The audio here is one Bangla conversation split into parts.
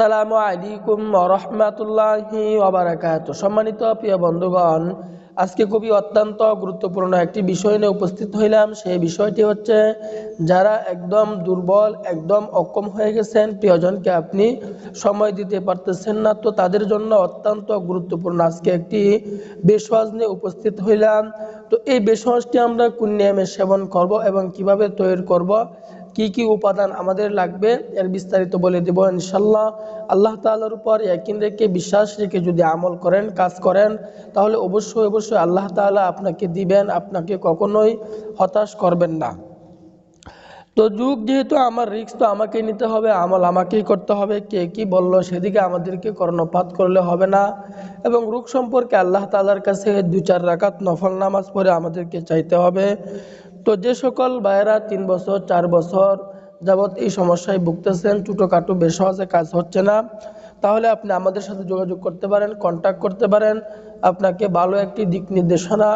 আসসালামু আলাইকুম ওয়া রাহমাতুল্লাহি ওয়া বারাকাতুহু। সম্মানিত প্রিয় বন্ধুগণ, আজকে খুবই অত্যন্ত গুরুত্বপূর্ণ একটি বিষয় নিয়ে উপস্থিত হইলাম। সেই বিষয়টি হচ্ছে, যারা একদম দুর্বল, একদম অক্ষম হয়ে গেছেন, প্রিয়জনকে আপনি সময় দিতে পারতেছেন না, তো তাদের জন্য অত্যন্ত গুরুত্বপূর্ণ আজকে একটি বেশওয়াজ নিয়ে উপস্থিত হইলাম। তো এই বেশওয়াজটি আমরা কোন নিয়মে সেবন করব এবং কিভাবে তৈরি করব, কি কি উপাদান আমাদের লাগবে, এর বিস্তারিত বলে দেব ইনশাল্লাহ। আল্লাহ তাআলার উপর ইয়াকিন রেখে, বিশ্বাস রেখে যদি আমল করেন, কাজ করেন, তাহলে অবশ্যই অবশ্যই আল্লাহ তাআলা আপনাকে দিবেন, আপনাকে কখনোই হতাশ করবেন না। তো যুগ যেহেতু আমার, রিস্ক তো আমাকে নিতে হবে, আমল আমাকেই করতে হবে। কে কি বলল সেদিকে আমাদেরকে কর্ণপাত করলে হবে না। এবং রোগ সম্পর্কে আল্লাহ তাআলার কাছে 2-4 রাকাত নফল নামাজ পড়ে আমাদেরকে চাইতে হবে। তো যে সকল ভাইয়েরা 3 বছর 4 বছর যাবৎ এই সমস্যায় ভুগতেছেন, ছোটোখাটো বেশওয়াজে কাজ হচ্ছে না, তাহলে আপনি আমাদের সাথে যোগাযোগ করতে পারেন, কন্ট্যাক্ট করতে পারেন। আপনাকে ভালো একটি দিক নির্দেশনা,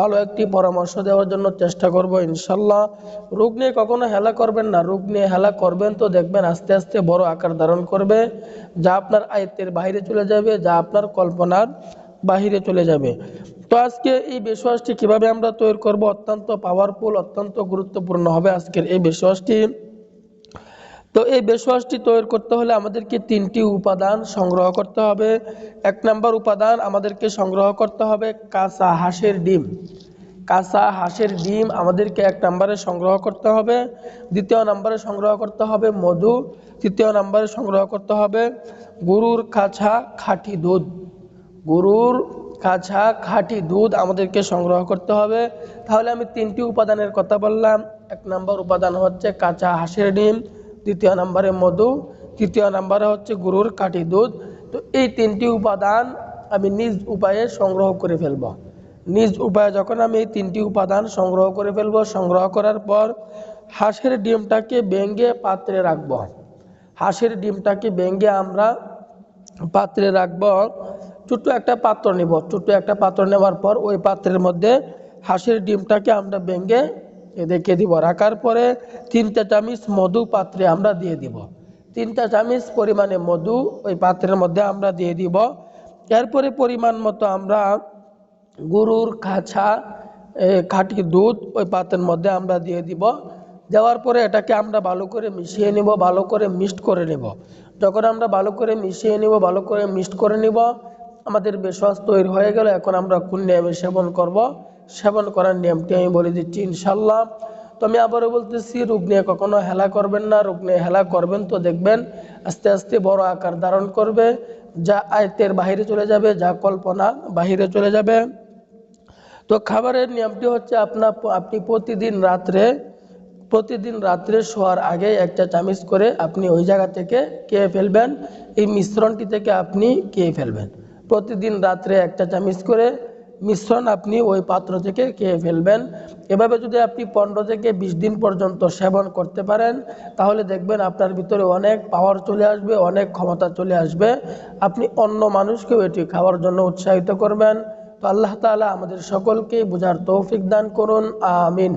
ভালো একটি পরামর্শ দেওয়ার জন্য চেষ্টা করব ইনশাল্লাহ। রোগ নিয়ে কখনো হেলা করবেন না। রোগ নিয়ে হেলা করবেন তো দেখবেন আস্তে আস্তে বড় আকার ধারণ করবে, যা আপনার আয়ত্তের বাইরে চলে যাবে, যা আপনার কল্পনার বাহিরে চলে যাবে। তো আজকে এই বেশওয়াজটি কিভাবে আমরা তৈরি করব, অত্যন্ত পাওয়ারফুল, অত্যন্ত গুরুত্বপূর্ণ হবে আজকের এই বেশওয়াজটি। তো এই বেশওয়াজটি তৈরি করতে হলে আমাদেরকে 3টি উপাদান সংগ্রহ করতে হবে। 1 নম্বর উপাদান আমাদেরকে সংগ্রহ করতে হবে কাঁচা হাঁসের ডিম। কাঁচা হাঁসের ডিম আমাদেরকে 1 নম্বরে সংগ্রহ করতে হবে। 2য় নম্বরে সংগ্রহ করতে হবে মধু। 3য় নম্বরে সংগ্রহ করতে হবে গরুর কাঁচা খাঁটি দুধ। গরুর কাঁচা খাঁটি দুধ আমাদেরকে সংগ্রহ করতে হবে। তাহলে আমি 3টি উপাদানের কথা বললাম। 1 নম্বর উপাদান হচ্ছে কাঁচা হাঁসের ডিম, 2য় নম্বরে মধু, 3য় নম্বরে হচ্ছে গরুর খাঁটি দুধ। তো এই 3টি উপাদান আমি নিজ উপায়ে সংগ্রহ করে ফেলব। নিজ উপায়ে যখন আমি এই 3টি উপাদান সংগ্রহ করে ফেলব, সংগ্রহ করার পর হাঁসের ডিমটাকে ভেঙে পাত্রে রাখব। হাঁসের ডিমটাকে ভেঙে আমরা পাত্রে রাখব। ছোট্ট একটা পাত্র নেব। ছোট্ট একটা পাত্র নেওয়ার পর ওই পাত্রের মধ্যে হাঁসের ডিমটাকে আমরা ভেঙে রেখে দিব। রাখার পরে 3টা চামচ মধু পাত্রে আমরা দিয়ে দিব। 3টা চামচ পরিমাণে মধু ওই পাত্রের মধ্যে আমরা দিয়ে দিব। এরপরে পরিমাণ মতো আমরা গরুর কাঁচা খাঁটি দুধ ওই পাত্রের মধ্যে আমরা দিয়ে দিব। দেওয়ার পরে এটাকে আমরা ভালো করে মিশিয়ে নিব, ভালো করে মিক্সড করে নেব। যখন আমরা ভালো করে মিশিয়ে নিব, ভালো করে মিক্সড করে নিব, আমাদের বেশওয়াজ তৈরি হয়ে গেল। এখন আমরা কোন নিয়মে সেবন করব, সেবন করার নিয়মটি আমি বলে দিচ্ছি ইনশাল্লাহ। তো আমি আবারও বলতেছি, রোগ নিয়ে কখনো হেলা করবেন না। রোগ নিয়ে হেলা করবেন তো দেখবেন আস্তে আস্তে বড় আকার ধারণ করবে, যা আয়ত্তের বাহিরে চলে যাবে, যা কল্পনা বাহিরে চলে যাবে। তো খাবারের নিয়মটি হচ্ছে, আপনি প্রতিদিন রাত্রে শোয়ার আগে 1টা চামচ করে আপনি ওই জায়গা থেকে খেয়ে ফেলবেন। এই মিশ্রণটি থেকে আপনি খেয়ে ফেলবেন। প্রতিদিন রাত্রে 1টা চামচ করে মিশ্রণ আপনি ওই পাত্র থেকে খেয়ে ফেলবেন। এভাবে যদি আপনি 15 থেকে 20 দিন পর্যন্ত সেবন করতে পারেন, তাহলে দেখবেন আপনার ভিতরে অনেক পাওয়ার চলে আসবে, অনেক ক্ষমতা চলে আসবে। আপনি অন্য মানুষকেও এটি খাওয়ার জন্য উৎসাহিত করবেন। তো আল্লাহ তাআলা আমাদের সকলকে বোঝার তৌফিক দান করুন, আমিন।